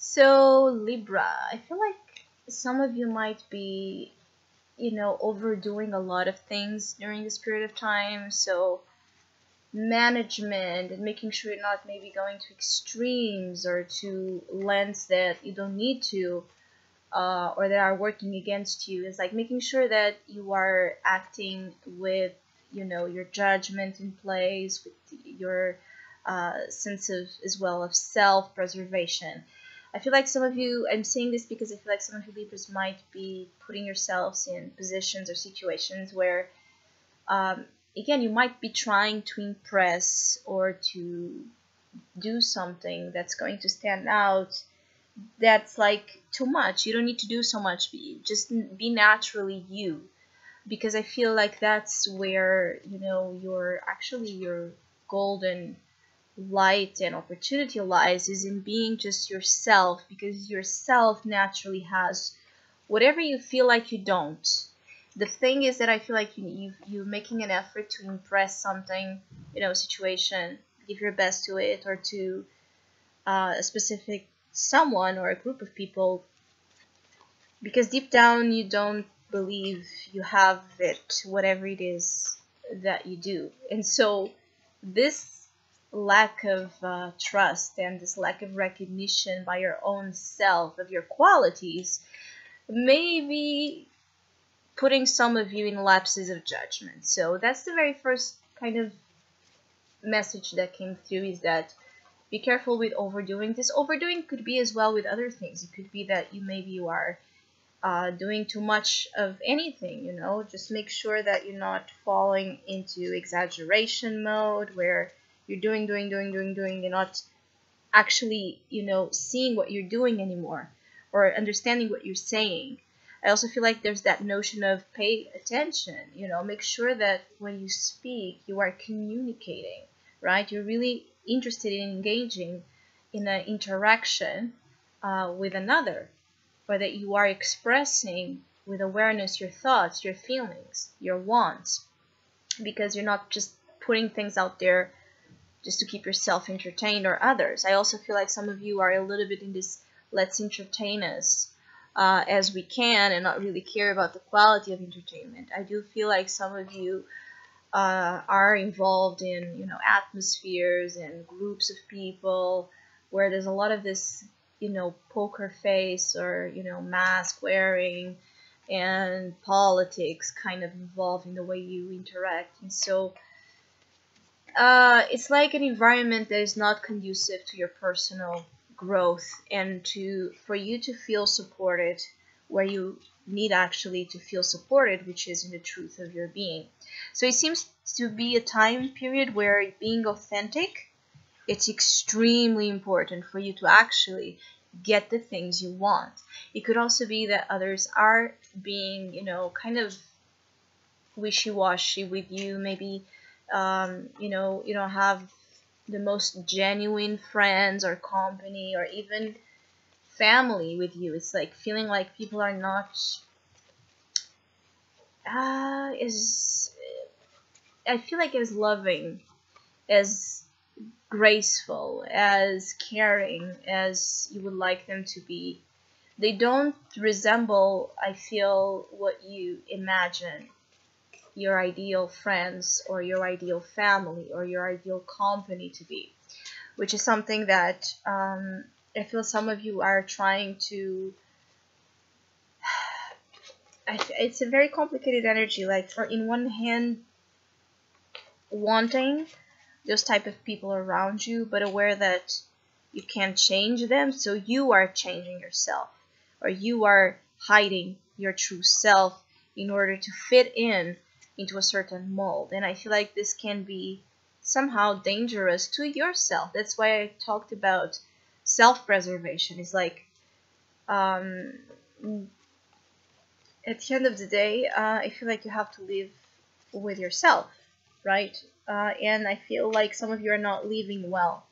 So, Libra, I feel like some of you might be, overdoing a lot of things during this period of time. So, management and making sure you're not maybe going to extremes or to lengths that you don't need to, or that are working against you. Is like making sure that you are acting with, your judgment in place, with your sense of as well of self-preservation. I feel like some of you, I'm saying this because I feel like some of you Libras might be putting yourselves in positions or situations where, um, again, you might be trying to impress or to do something that's going to stand out, that's like too much. You don't need to do so much. Just be naturally you, because I feel like that's where your actually your golden light and opportunity lies, is in being just yourself, because yourself naturally has whatever you feel like you don't. The thing is that I feel like you're making an effort to impress something, situation, give your best to it, or to a specific someone or a group of people, because deep down you don't believe you have it, whatever it is that you do. And so this lack of trust and this lack of recognition by your own self of your qualities may be putting some of you in lapses of judgment. So that's the very first kind of message that came through, is that be careful with overdoing this. Overdoing could be as well with other things. It could be that you are doing too much of anything. Just make sure that you're not falling into exaggeration mode where you're doing. You're not actually, seeing what you're doing anymore, or understanding what you're saying. I also feel like there's that notion of pay attention. Make sure that when you speak, you are communicating, right? You're really interested in engaging in an interaction with another, or that you are expressing with awareness your thoughts, your feelings, your wants, because you're not just putting things out there just to keep yourself entertained or others. I also feel like some of you are a little bit in this let's entertain us as we can, and not really care about the quality of entertainment. I do feel like some of you are involved in, atmospheres and groups of people where there's a lot of this, poker face, or, mask wearing, and politics kind of involved in the way you interact. And so it's like an environment that is not conducive to your personal growth, and for you to feel supported where you need actually to feel supported, which is in the truth of your being. So it seems to be a time period where being authentic, it's extremely important for you to actually get the things you want. It could also be that others are being, kind of wishy-washy with you. Maybe, you don't have the most genuine friends or company, or even family with you. It's like feeling like people are not is I feel like as loving, as graceful, as caring as you would like them to be. They don't resemble, I feel, what you imagine your ideal friends or your ideal family or your ideal company to be, which is something that I feel some of you are trying to. It's a very complicated energy. Like, for in one hand, wanting those type of people around you, but aware that you can't change them, so you are changing yourself, or you are hiding your true self in order to fit into a certain mold. And I feel like this can be somehow dangerous to yourself. That's why I talked about self-preservation. It's like, at the end of the day, I feel like you have to live with yourself, right? And I feel like some of you are not living well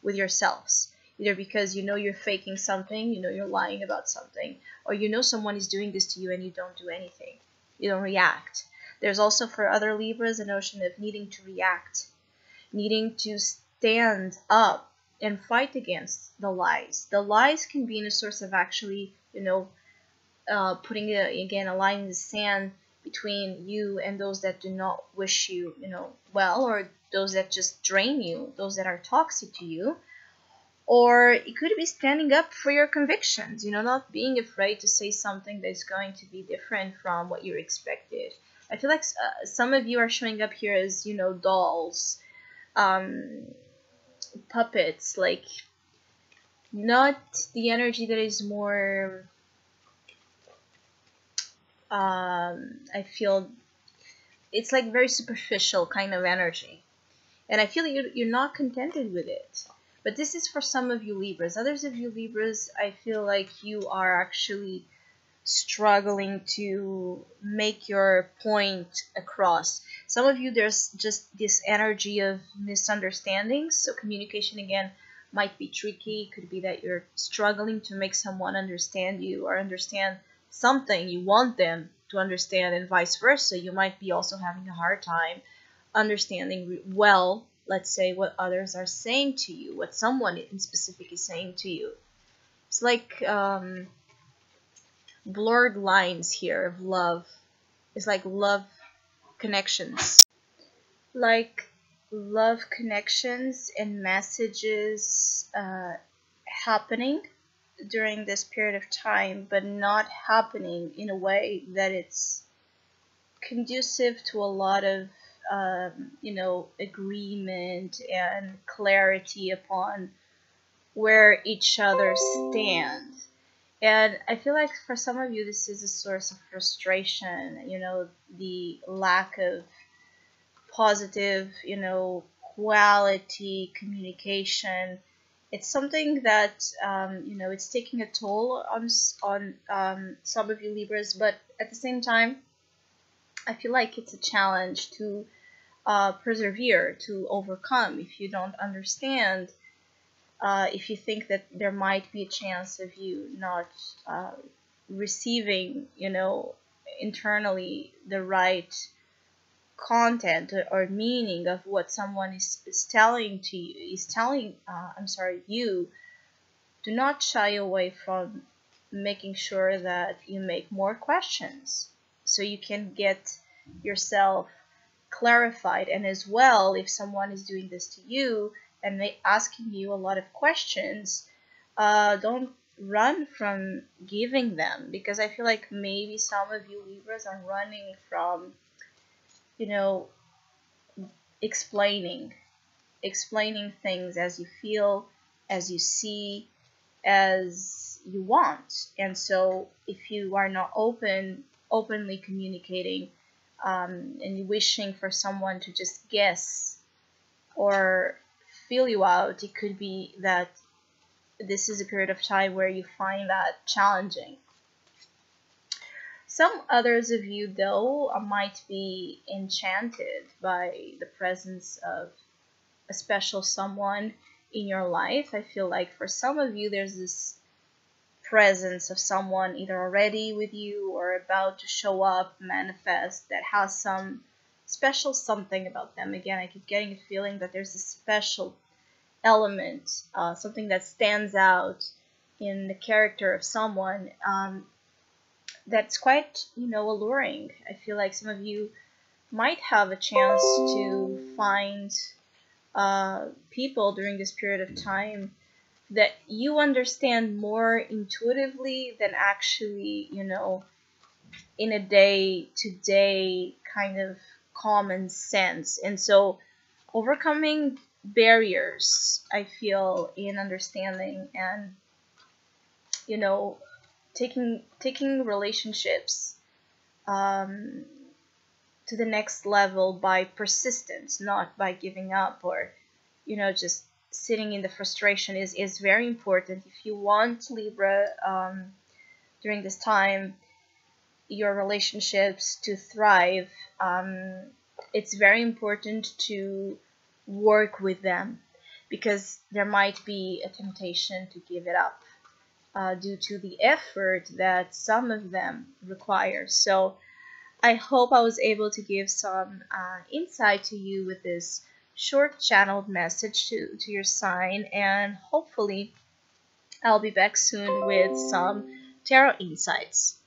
with yourselves, either because you're faking something, you're lying about something, or someone is doing this to you and you don't do anything. You don't react. There's also, for other Libras, a notion of needing to react, needing to stand up and fight against the lies. The lies can be in a source of actually, putting again a line in the sand between you and those that do not wish you, well, or those that just drain you, those that are toxic to you. Or it could be standing up for your convictions, not being afraid to say something that's going to be different from what you expected. I feel like some of you are showing up here as, dolls, um, puppets, like not the energy that is more, I feel it's like very superficial kind of energy. And I feel you're not contented with it. But this is for some of you Libras. Others of you Libras, I feel like you are actually struggling to make your point across. Some of you, there's just this energy of misunderstandings. So communication, again, might be tricky. Could be that you're struggling to make someone understand you or understand something you want them to understand, and vice versa. You might be also having a hard time understanding well, let's say, what others are saying to you, what someone in specific is saying to you. It's like blurred lines here of love. It's like love connections. Like love connections and messages happening during this period of time, but not happening in a way that it's conducive to a lot of agreement and clarity upon where each other stand. And I feel like for some of you, this is a source of frustration, the lack of positive, quality communication. It's something that, it's taking a toll on some of you Libras, but at the same time, I feel like it's a challenge to persevere, to overcome. If you don't understand, if you think that there might be a chance of you not receiving, internally the right content or meaning of what someone is telling to you, you, do not shy away from making sure that you make more questions so you can get yourself clarified. And as well, if someone is doing this to you and they asking you a lot of questions, don't run from giving them, because I feel like maybe some of you Libras are running from, explaining things as you feel, as you see, as you want. And so if you are not openly communicating, and you wishing for someone to just guess or feel you out, it could be that this is a period of time where you find that challenging. Some others of you, though, might be enchanted by the presence of a special someone in your life. I feel like for some of you, there's this presence of someone either already with you or about to show up, manifest, that has some special something about them. Again, I keep getting a feeling that there's a special element, something that stands out in the character of someone, that's quite, alluring. I feel like some of you might have a chance to find people during this period of time that you understand more intuitively than actually, in a day-to-day kind of common sense. And so overcoming barriers, I feel, in understanding and, taking relationships to the next level by persistence, not by giving up or, just sitting in the frustration is very important. If you want, Libra, during this time, your relationships to thrive, it's very important to work with them, because there might be a temptation to give it up due to the effort that some of them require. So I hope I was able to give some insight to you with this short channeled message to your sign, and hopefully I'll be back soon with some tarot insights.